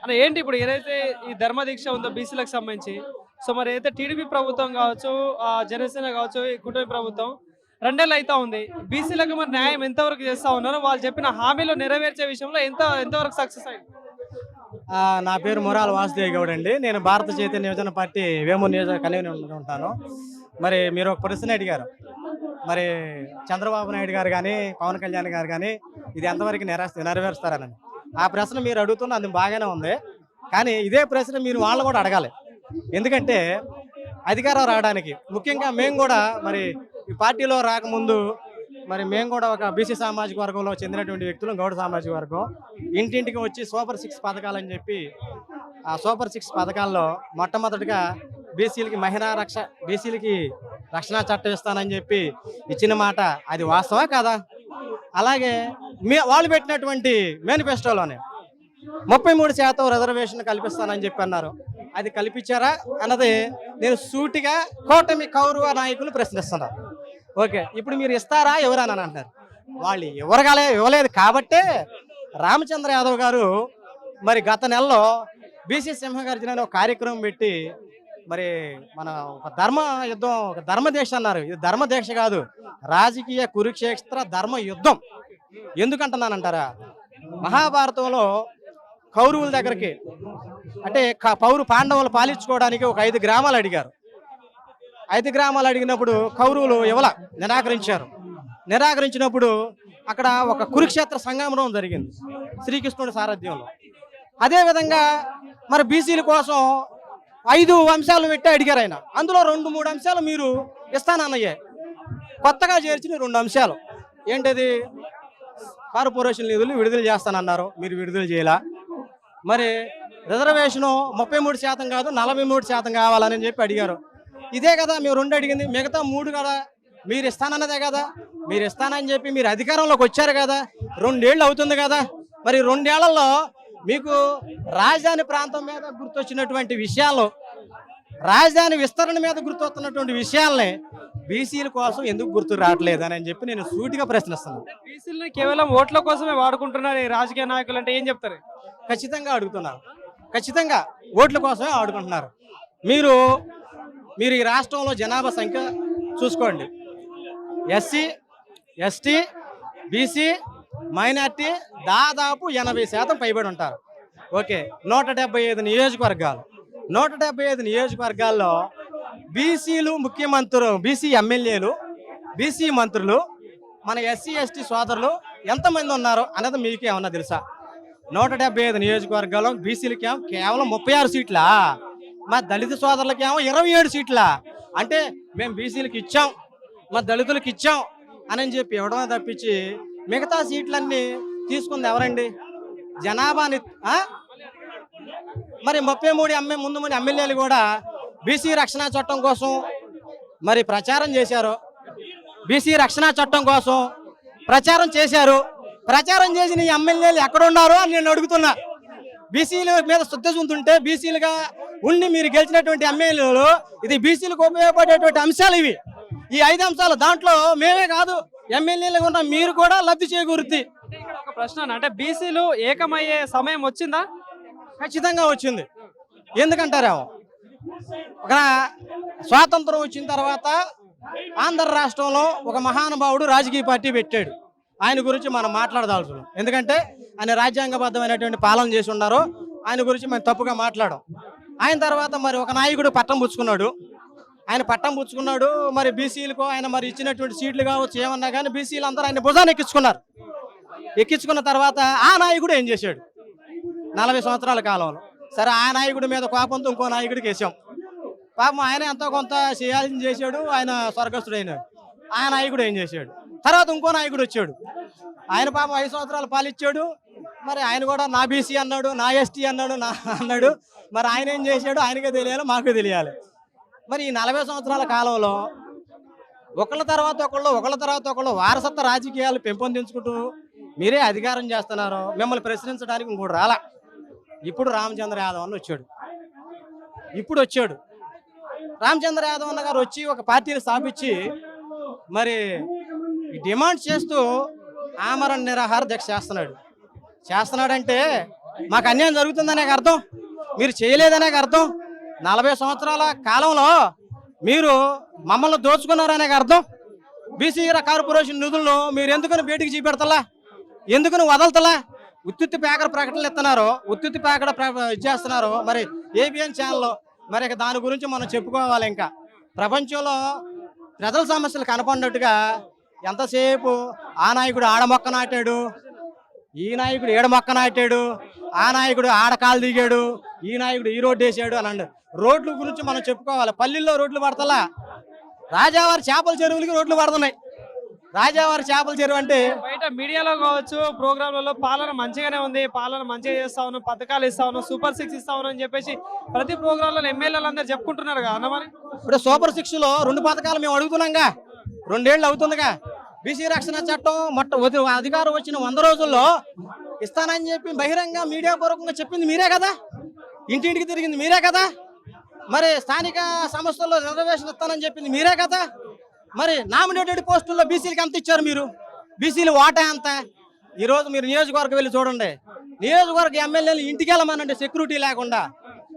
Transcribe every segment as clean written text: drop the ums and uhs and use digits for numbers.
అన్న ఏంటి ఇప్పుడు ఏదైతే ఈ ధర్మ దీక్ష ఉందో బీసీలకు సంబంధించి, సో మరి అయితే టీడీపీ ప్రభుత్వం కావచ్చు, జనసేన కావచ్చు, ఈ కూటమి ప్రభుత్వం 2 ఏళ్ళు అయితా ఉంది. బీసీలకు మరి న్యాయం ఎంతవరకు చేస్తా ఉన్నారు? వాళ్ళు చెప్పిన హామీలు నెరవేర్చే విషయంలో ఎంతవరకు సక్సెస్ అయింది? నా పేరు మురాల వాసుదేవ్ గౌడ్ అండి. నేను భారత చైతన్య యువజన పార్టీ వేమూరు నియోజక కన్వీనర్ ఉంటాను. మరి మీరు ఒక ప్రశ్న అడిగారు, మరి చంద్రబాబు నాయుడు గారు కానీ పవన్ కళ్యాణ్ గారు కానీ ఇది ఎంతవరకు నెరవేరుస్తారని ఆ ప్రశ్న మీరు అడుగుతున్న అది బాగానే ఉంది. కానీ ఇదే ప్రశ్న మీరు వాళ్ళు కూడా అడగాలి. ఎందుకంటే అధికారం రావడానికి ముఖ్యంగా మేము కూడా మరి ఈ పార్టీలో రాకముందు మరి మేము కూడా ఒక బీసీ సామాజిక వర్గంలో చెందినటువంటి వ్యక్తులు, గౌడ సామాజిక వర్గం. ఇంటింటికి వచ్చి సూపర్ 6 పథకాలని చెప్పి ఆ సూపర్ 6 పథకాల్లో మొట్టమొదటిగా బీసీలకి రక్షణ చట్టం ఇస్తానని చెప్పి ఇచ్చిన మాట అది వాస్తవా కాదా? అలాగే వాళ్ళు పెట్టినటువంటి మేనిఫెస్టోలోనే 33% రిజర్వేషన్ కల్పిస్తానని చెప్పి అన్నారు. అది కల్పించారా అన్నది నేను సూటిగా కూటమి కౌరవ నాయకులు ప్రశ్నిస్తున్నారు. ఓకే, ఇప్పుడు మీరు ఇస్తారా ఎవరని అంటున్నారు. వాళ్ళు ఇవ్వలేదు కాబట్టే రామచంద్ర యాదవ్ గారు మరి గత నెలలో బీసీ సింహగర్జన అనే ఒక కార్యక్రమం పెట్టి మరి మన ఒక ధర్మదీక్ష అన్నారు. ఇది ధర్మదీక్ష కాదు, రాజకీయ కురుక్షేత్ర ధర్మ యుద్ధం. ఎందుకంటున్నానంటారా, మహాభారతంలో కౌరవుల దగ్గరికి అంటే పాండవులు పాలించుకోవడానికి ఒక 5 గ్రామాలు అడిగారు. 5 గ్రామాలు అడిగినప్పుడు కౌరవులు నిరాకరించినప్పుడు అక్కడ ఒక కురుక్షేత్ర సంగమనం జరిగింది శ్రీకృష్ణుడి సారథ్యంలో. అదేవిధంగా మరి బీసీల కోసం 5 అంశాలు పెట్టి అడిగారు ఆయన. అందులో 2-3 అంశాలు మీరు ఇస్తానన్నయ్యే. కొత్తగా చేర్చిన 2 అంశాలు ఏంటది? కార్పొరేషన్ నిధులు విడుదల చేస్తానన్నారు, మీరు విడుదల చేయలా. మరి రిజర్వేషను 33% కాదు 43% కావాలని చెప్పి అడిగారు. ఇదే కదా మేము 2 అడిగింది. మిగతా 3 కదా మీరు ఇస్తానన్నదే కదా. మీరు ఇస్తానని చెప్పి మీరు అధికారంలోకి వచ్చారు కదా, 2 ఏళ్ళు అవుతుంది కదా. మరి 2 ఏళ్లలో మీకు రాజధాని ప్రాంతం మీద గుర్తొచ్చినటువంటి విషయాలు, రాజధాని విస్తరణ మీద గుర్తొస్తున్నటువంటి విషయాల్ని బీసీల కోసం ఎందుకు గుర్తు రావట్లేదు అని చెప్పి నేను సూటిగా ప్రశ్నిస్తున్నాను. బీసీలని కేవలం ఓట్ల కోసమే వాడుకుంటున్నారు ఈ రాజకీయ నాయకులు అంటే ఏం చెప్తారు? ఖచ్చితంగా అడుగుతున్నారు, ఖచ్చితంగా ఓట్ల కోసమే ఆడుకుంటున్నారు. మీరు ఈ రాష్ట్రంలో జనాభా సంఖ్య చూసుకోండి. ఎస్సీ, ఎస్టీ, బీసీ, మైనార్టీ దాదాపు 80% పైబడి ఉంటారు. ఓకే, 175 నియోజకవర్గాలు. 175 నియోజకవర్గాల్లో బీసీలు ముఖ్యమంత్రులు, బీసీ ఎమ్మెల్యేలు, బీసీ మంత్రులు, మన ఎస్సీ ఎస్టీ సోదరులు ఎంతమంది ఉన్నారు అన్నది మీకు ఏమన్నా తెలుసా? 175 నియోజకవర్గాల్లో బీసీలకి కేవలం 36 సీట్లా, మా దళిత సోదరులకేమో 27 సీట్లా. అంటే మేము బీసీలకు ఇచ్చాం, మా దళితులకు ఇచ్చాం అని చెప్పి ఇవ్వడమే తప్పించి మిగతా సీట్లన్నీ తీసుకుంది ఎవరండి? జనాభాని. మరి 33 ఎమ్మెల్యేలు కూడా బీసీ రక్షణ చట్టం కోసం మరి ప్రచారం చేశారు. బీసీ రక్షణ చట్టం కోసం ప్రచారం చేశారు. ప్రచారం చేసిన ఎమ్మెల్యేలు ఎక్కడున్నారో అని నేను అడుగుతున్నా. బీసీల మీద శ్రద్ధ చూస్తుంటే బీసీలుగా ఉండి మీరు గెలిచినటువంటి ఎమ్మెల్యేలు ఇది బీసీలకు ఉపయోగపడేటువంటి అంశాలు ఇవి. ఈ 5 అంశాలు దాంట్లో మేమే కాదు ఎమ్మెల్యేలుగా ఉన్న మీరు కూడా లబ్ధి చేకూరుద్ది. ఒక ప్రశ్న, అంటే బీసీలు ఏకమయ్యే సమయం వచ్చిందా? ఖచ్చితంగా వచ్చింది. ఎందుకంటారేమో, ఒక స్వాతంత్రం వచ్చిన తర్వాత ఆంధ్ర రాష్ట్రంలో ఒక మహానుభావుడు రాజకీయ పార్టీ పెట్టాడు. ఆయన గురించి మనం మాట్లాడదాల్సిన, ఎందుకంటే ఆయన రాజ్యాంగబద్ధమైనటువంటి పాలన చేసి ఉన్నారు. ఆయన గురించి మనం తప్పుగా మాట్లాడం. ఆయన తర్వాత మరి ఒక నాయకుడు పట్టం పుచ్చుకున్నాడు. మరి బీసీలకు ఆయన మరి ఇచ్చినటువంటి సీట్లు కావచ్చు ఏమన్నా కానీ బీసీలు అందరూ ఆయన భుజాన్ని ఎక్కించుకున్న తర్వాత ఆ నాయకుడు ఏం చేశాడు 40 సంవత్సరాల కాలంలో? సరే, ఆ నాయకుడి మీద కోపంతో ఇంకో నాయకుడికి వేసాం. పాపం ఆయన ఎంతో కొంత చేయాల్సింది చేశాడు, ఆయన స్వర్గస్థుడైనాడు. ఆ నాయకుడు ఏం చేశాడు? తర్వాత ఇంకో నాయకుడు వచ్చాడు, ఆయన పాపం 5 సంవత్సరాలు పాలిచ్చాడు. మరి ఆయన కూడా నా బీసీ అన్నాడు, నా ఎస్టీ అన్నాడు. మరి ఆయన ఏం చేశాడు ఆయనకే తెలియాలి, మాకు తెలియాలి. మరి ఈ 40 సంవత్సరాల కాలంలో ఒకళ్ళ తర్వాత ఒకళ్ళు వారసత్వ రాజకీయాలు పెంపొందించుకుంటూ మీరే అధికారం చేస్తున్నారు. మిమ్మల్ని ప్రశ్నించడానికి ఇంకోటి రాలా. ఇప్పుడు రామచంద్ర యాదవ్ అన్న వచ్చాడు. రామచంద్ర యాదవ్ అన్న గారు వచ్చి ఒక పార్టీని స్థాపించి మరి డిమాండ్ చేస్తూ ఆమరణ నిరాహార దీక్ష చేస్తున్నాడంటే మాకు అన్యాయం జరుగుతుందనే అర్థం, మీరు చేయలేదనే అర్థం, 40 సంవత్సరాల కాలంలో మీరు మమ్మల్ని దోచుకున్నారనే అర్థం. బీసీ కార్పొరేషన్ నిధులను మీరు ఎందుకని బయటికి చూపెడతలా, ఎందుకని వదలతలా? ఉత్తుత్తి పేకర ప్రకటనలు ఇస్తున్నారు, ఉత్తుత్తి పేకర ఇచ్చేస్తున్నారు. మరి ఏబిఎన్ ఛానల్లో మరి ఇక దాని గురించి మనం చెప్పుకోవాలి. ఇంకా ప్రపంచంలో ప్రజల సమస్యలు కనపడినట్టుగా ఎంతసేపు ఆ నాయకుడు ఆడ మొక్క నాటాడు, ఈ నాయకుడు ఏడ మొక్క నాటాడు, ఆ నాయకుడు ఆడ కాలు దిగాడు, ఈ నాయకుడు ఈ రోడ్డు వేసాడు అని రోడ్ల గురించి మనం చెప్పుకోవాలి. పల్లెల్లో రోడ్లు పడతలా, రాజావారి చేపల చెరువులకి రోడ్లు పడుతున్నాయి. రాజావారి చేపల చెరువు అంటే బయట మీడియాలో కావచ్చు, ప్రోగ్రాంలలో పాలన మంచిగానే ఉంది, పాలన మంచిగా చేస్తా ఉన్నాం, పథకాలు ఇస్తా ఉన్నాం, సూపర్ 6 ఇస్తా ఉన్నాం అని చెప్పేసి ప్రతి ప్రోగ్రాంలో ఎమ్మెల్యేలు అందరూ చెప్పుకుంటున్నారు కదా అన్న. మరి ఇప్పుడు సూపర్ 6లో 2 పథకాలు మేము అడుగుతున్నాంగా, 2 ఏళ్ళు అవుతుందిగా. బీసీ రక్షణ చట్టం అధికారం వచ్చిన 100 రోజుల్లో ఇస్తానని చెప్పి బహిరంగ మీడియా పూర్వకంగా చెప్పింది మీరే కదా, ఇంటింటికి తిరిగింది మీరే కదా. మరి స్థానిక సంస్థల్లో రిజర్వేషన్ ఇస్తానని చెప్పింది మీరే కదా. మరి నామినేటెడ్ పోస్టుల్లో బీసీలకి ఎంత ఇచ్చారు మీరు? బీసీలు వాటా ఎంత? ఈరోజు మీరు నియోజకవర్గం వెళ్ళి చూడండి, నియోజకవర్గ ఎమ్మెల్యేలు ఇంటికి వెళ్ళమనండి సెక్యూరిటీ లేకుండా.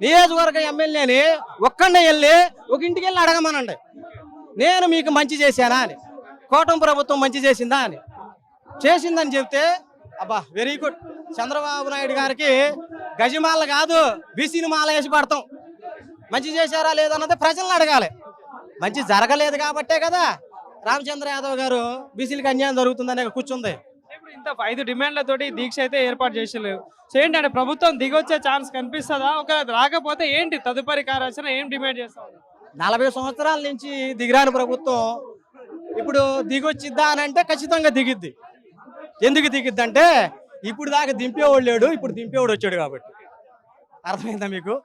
నియోజకవర్గ ఎమ్మెల్యేని ఒక్కడే వెళ్ళి ఒక ఇంటికి వెళ్ళి అడగమనండి, నేను మీకు మంచి చేశానా అని, కూటమి ప్రభుత్వం మంచి చేసిందా అని. చేసిందని చెప్తే అబ్బా వెరీ గుడ్, చంద్రబాబు నాయుడు గారికి గజమాల కాదు బీసీని మాల వేసి పడతాం. మంచి చేశారా లేదన్నది ప్రజలను అడగాలి. మంచి జరగలేదు కాబట్టే కదా రామచంద్ర యాదవ్ గారు బీసీలకు అన్యాయం జరుగుతుందనే కూర్చుంది. ఇప్పుడు ఇంత 5 డిమాండ్లతోటి దీక్ష అయితే ఏర్పాటు చేసలేవు. సో ఏంటంటే ప్రభుత్వం దిగొచ్చే ఛాన్స్ కనిపిస్తుందా? ఒకవేళ రాకపోతే ఏంటి తదుపరి కార్యాచరణ, ఏం డిమాండ్ చేస్తాం? 40 సంవత్సరాల నుంచి దిగిరాని ప్రభుత్వం ఇప్పుడు దిగొచ్చిద్దా అని అంటే ఖచ్చితంగా దిగిద్ది. ఎందుకు దిగిద్ది అంటే ఇప్పుడు దాకా దింపేవాడు లేడు, ఇప్పుడు దింపేవాడు వచ్చాడు కాబట్టి. అర్థమైందా మీకు?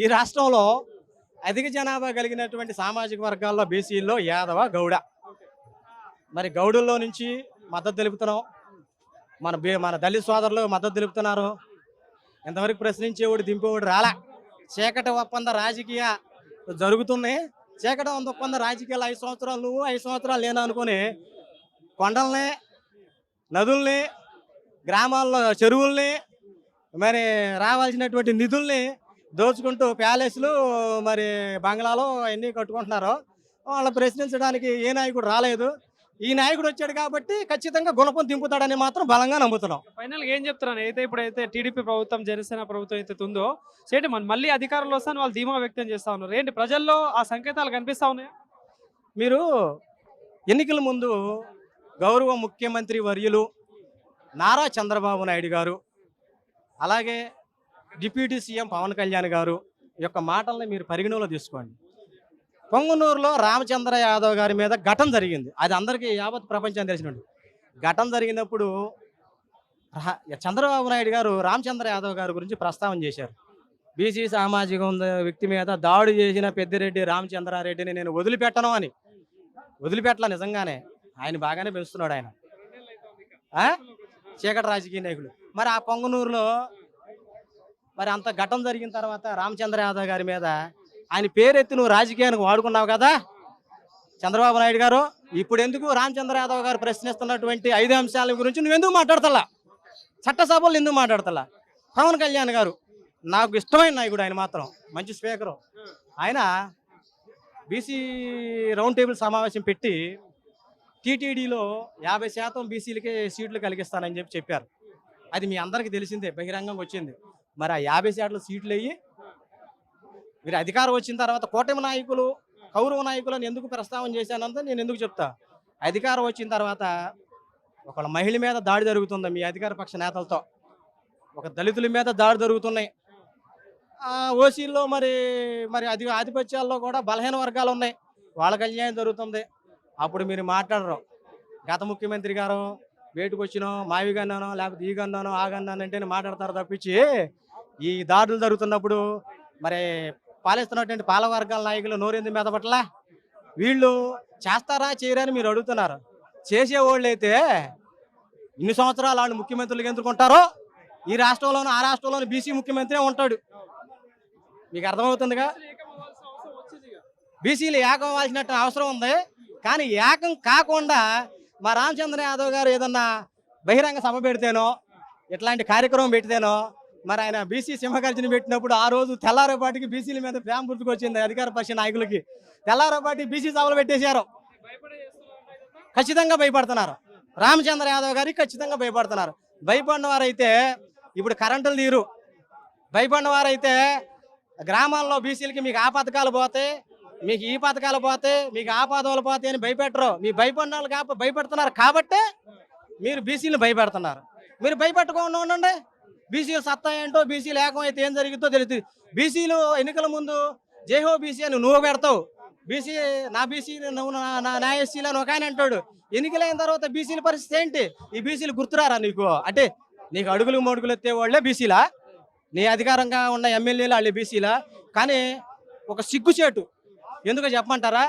ఈ రాష్ట్రంలో అధిక జనాభా కలిగినటువంటి సామాజిక వర్గాల్లో బీసీల్లో యాదవ, గౌడ. మరి గౌడుల్లో నుంచి మద్దతు తెలుపుతున్నాం, మన దళిత సోదరులు మద్దతు తెలుపుతున్నారు. ఇంతవరకు ప్రశ్నించేవాడు దింపేవాడు రాలా. చీకటి ఒప్పంద రాజకీయ జరుగుతున్నాయి. చీకటి ఒప్పంద రాజకీయాలు 5 సంవత్సరాలు నువ్వు 5 సంవత్సరాలు నేను అనుకుని కొండల్ని, నదుల్ని, గ్రామాల్లో చెరువుల్ని, మరి రావాల్సినటువంటి నిధుల్ని దోచుకుంటూ ప్యాలెస్లు మరి బంగ్లాలో అన్నీ కట్టుకుంటున్నారు. వాళ్ళని ప్రశ్నించడానికి ఏ నాయకుడు రాలేదు. ఈ నాయకుడు వచ్చాడు కాబట్టి ఖచ్చితంగా గుణపం దింపుతాడని మాత్రం బలంగా నమ్ముతున్నాం. ఫైనల్ ఏం చెప్తున్నాను అయితే ఇప్పుడైతే టీడీపీ ప్రభుత్వం, జనసేన ప్రభుత్వం అయితే ఉందో, ఏంటి మళ్ళీ అధికారంలో వస్తాను వాళ్ళు ధీమా వ్యక్తం చేస్తా ఉన్నారు. ఏంటి ప్రజల్లో ఆ సంకేతాలు కనిపిస్తా ఉన్నాయా? మీరు ఎన్నికల ముందు గౌరవ ముఖ్యమంత్రి వర్యులు నారా చంద్రబాబు నాయుడు గారు, అలాగే డిప్యూటీ సీఎం పవన్ కళ్యాణ్ గారు యొక్క మాటల్ని మీరు పరిగణలో తీసుకోండి. పొంగనూరులో రామచంద్ర యాదవ్ గారి మీద ఘటన జరిగింది. అది అందరికీ యావత్ ప్రపంచం తెలిసినట్టు ఘటన జరిగినప్పుడు చంద్రబాబు నాయుడు గారు రామచంద్ర యాదవ్ గారి గురించి ప్రస్తావన చేశారు. బీసీ సామాజిక వ్యక్తి మీద దాడి చేసిన పెద్దిరెడ్డి రామచంద్రారెడ్డిని నేను వదిలిపెట్టను అని. వదిలిపెట్టలా, నిజంగానే ఆయన బాగానే పెంచుతున్నాడు ఆయన, చీకటి రాజకీయ నాయకులు. మరి ఆ పొంగనూరులో మరి అంత ఘటన జరిగిన తర్వాత రామచంద్ర యాదవ్ గారి మీద ఆయన పేరెత్తి నువ్వు రాజకీయానికి వాడుకున్నావు కదా చంద్రబాబు నాయుడు గారు. ఇప్పుడు ఎందుకు రామచంద్ర యాదవ్ గారు ప్రశ్నిస్తున్నటువంటి 5 అంశాల గురించి నువ్వెందుకు మాట్లాడతలా? చట్టసభలు ఎందుకు మాట్లాడతలా? పవన్ కళ్యాణ్ గారు నాకు ఇష్టమైన నాయకుడు, ఆయన మాత్రం మంచి స్పీకరు. ఆయన బీసీ రౌండ్ టేబుల్ సమావేశం పెట్టి టీటీడీలో 50% బీసీలకే సీట్లు కలిగిస్తానని చెప్పారు. అది మీ అందరికీ తెలిసిందే, బహిరంగంగా వచ్చింది. మరి ఆ 50% సీట్లు అయ్యి మీరు అధికారం వచ్చిన తర్వాత కూటమి నాయకులు, కౌరవ నాయకులను ఎందుకు ప్రస్తావన చేశానంటే నేను ఎందుకు చెప్తా. అధికారం వచ్చిన తర్వాత ఒక మహిళ మీద దాడి జరుగుతుంది మీ అధికార పక్ష నేతలతో, ఒక దళితుల మీద దాడి జరుగుతున్నాయి. ఓసీల్లో మరి ఆధిపత్యాల్లో కూడా బలహీన వర్గాలు ఉన్నాయి, వాళ్ళకి అన్యాయం జరుగుతుంది. అప్పుడు మీరు మాట్లాడరు. గత ముఖ్యమంత్రి గారు వేటుకు వచ్చినో మావి గన్నానో లేకపోతే ఈ గన్నానో ఆ గన్నాను అంటేనే మాట్లాడతారు తప్పించి ఈ దాడులు జరుగుతున్నప్పుడు మరి పాలిస్తున్నటువంటి పాల వర్గాల నాయకులు నోరెందు మీద పట్ల వీళ్ళు చేస్తారా చేయరా అని మీరు అడుగుతున్నారు. చేసేవాళ్ళు అయితే ఇన్ని సంవత్సరాలు వాళ్ళు ముఖ్యమంత్రులు ఎందుకుంటారో ఈ రాష్ట్రంలోనూ ఆ రాష్ట్రంలోనూ బీసీ ముఖ్యమంత్రి ఉంటాడు. మీకు అర్థమవుతుందిగా. బీసీలు ఏకం అవ్వాల్సినట్టు అవసరం ఉంది. కానీ ఏకం కాకుండా మా రామచంద్ర యాదవ్ గారు ఏదన్నా బహిరంగ సభ పెడితేనో ఇట్లాంటి కార్యక్రమం పెడితేనో మరి ఆయన బీసీ సింహగర్జన పెట్టినప్పుడు ఆ రోజు తెల్లారేపాటికి బీసీల మీద ప్రేమ గుర్తుకొచ్చింది అధికార పక్ష నాయకులకి. తెల్లారేపాటికి బీసీ సభలు పెట్టేశారు. ఖచ్చితంగా భయపడుతున్నారు. రామచంద్ర యాదవ్ గారికి ఖచ్చితంగా భయపడుతున్నారు. భయపడిన వారైతే ఇప్పుడు కరెంటులు తీరు, భయపడిన వారైతే గ్రామాల్లో బీసీలకి మీకు ఆ పథకాలు పోతే, మీకు ఈ పథకాలు పోతే, మీకు ఆ పదవులు పోతే అని భయపెట్టరు. మీ భయపడిన వాళ్ళు భయపడుతున్నారు కాబట్టే మీరు బీసీలను భయపెడుతున్నారు. మీరు భయపెట్టకుండా ఉండండి. బీసీలు సత్తా ఏంటో, బీసీలు ఏకమైతే ఏం జరిగిందో తెలుస్తుంది. బీసీలు ఎన్నికల ముందు జైహో బీసీ అని నువ్వు పెడతావు, బీసీ నా బీసీ నువ్వు నా ఎస్సీలు అని ఒక ఆయన అంటాడు. ఎన్నికలైన తర్వాత బీసీల పరిస్థితి ఏంటి? ఈ బీసీలు గుర్తురారా నీకు? అంటే నీకు అడుగులు మడుగులు ఎత్తే వాళ్ళే బీసీలా? నీ అధికారంగా ఉన్న ఎమ్మెల్యేలు వాళ్ళు బీసీలా? కానీ ఒక సిగ్గుచేటు ఎందుకో చెప్పమంటారా?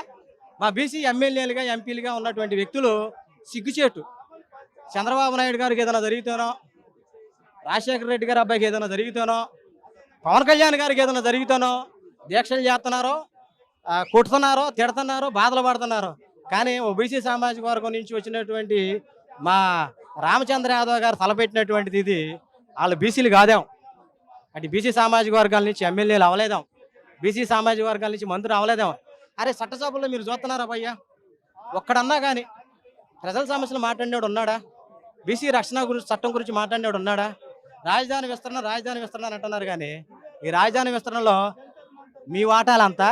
మా బీసీ ఎమ్మెల్యేలుగా ఎంపీలుగా ఉన్నటువంటి వ్యక్తులు సిగ్గుచేటు. చంద్రబాబు నాయుడు గారికి ఏదైనా జరిగితేనో, రాజశేఖర రెడ్డి గారి అబ్బాయికి ఏదైనా జరిగితేనో, పవన్ కళ్యాణ్ గారికి ఏదైనా జరిగితేనో దీక్షలు చేస్తున్నారో, కొడుతున్నారో, తిడుతున్నారో, బాధలు పడుతున్నారు. కానీ ఓ బీసీ సామాజిక వర్గం నుంచి వచ్చినటువంటి మా రామచంద్ర యాదవ్ గారు తలపెట్టినటువంటిది ఇది. వాళ్ళు బీసీలు కాదేం, అంటే బీసీ సామాజిక వర్గాల నుంచి ఎమ్మెల్యేలు అవ్వలేదాం, బీసీ సామాజిక వర్గాల నుంచి మంత్రులు అవ్వలేదాం. అరే చట్టసభల్లో మీరు చూస్తున్నారా భయ్యా? ఒక్కడన్నా కానీ ప్రజల సమస్యలు మాట్లాడినాడు ఉన్నాడా? బీసీ రక్షణ గురించి చట్టం గురించి మాట్లాడినాడు ఉన్నాడా? రాజధాని విస్తరణ అంటున్నారు. కానీ ఈ రాజధాని విస్తరణలో మీ వాటాలంతా,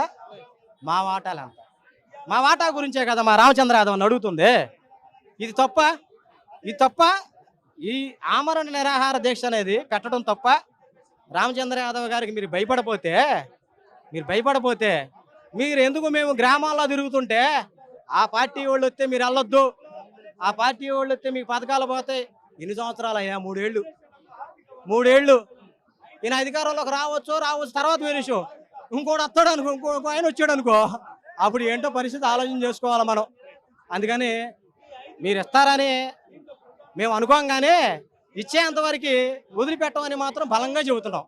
మా వాటాలంతా, మా వాటా గురించే కదా మా రామచంద్ర యాదవ్ అని అడుగుతుంది. ఇది తప్ప? ఇది తప్ప? ఈ ఆమరణ నిరాహార దీక్ష అనేది పెట్టడం తప్ప? రామచంద్ర యాదవ్ గారికి మీరు భయపడపోతే మీరు ఎందుకు మేము గ్రామాల్లో తిరుగుతుంటే ఆ పార్టీ వాళ్ళు వస్తే మీరు వెళ్ళొద్దు, ఆ పార్టీ వాళ్ళు వస్తే మీకు పథకాలు పోతాయి. ఎన్ని సంవత్సరాలు అయ్యా? 3 ఏళ్ళు. ఈయన అధికారంలోకి రావచ్చు తర్వాత వేరే విషయం. ఇంకోటి వస్తాడు అనుకో, ఇంకో ఆయన వచ్చాడు అనుకో, అప్పుడు ఏంటో పరిస్థితి ఆలోచన చేసుకోవాలి మనం. అందుకని మీరు ఇస్తారని మేము అనుకోగానే ఇచ్చేంతవరకు వదిలిపెట్టమని మాత్రం బలంగా చెబుతున్నాం.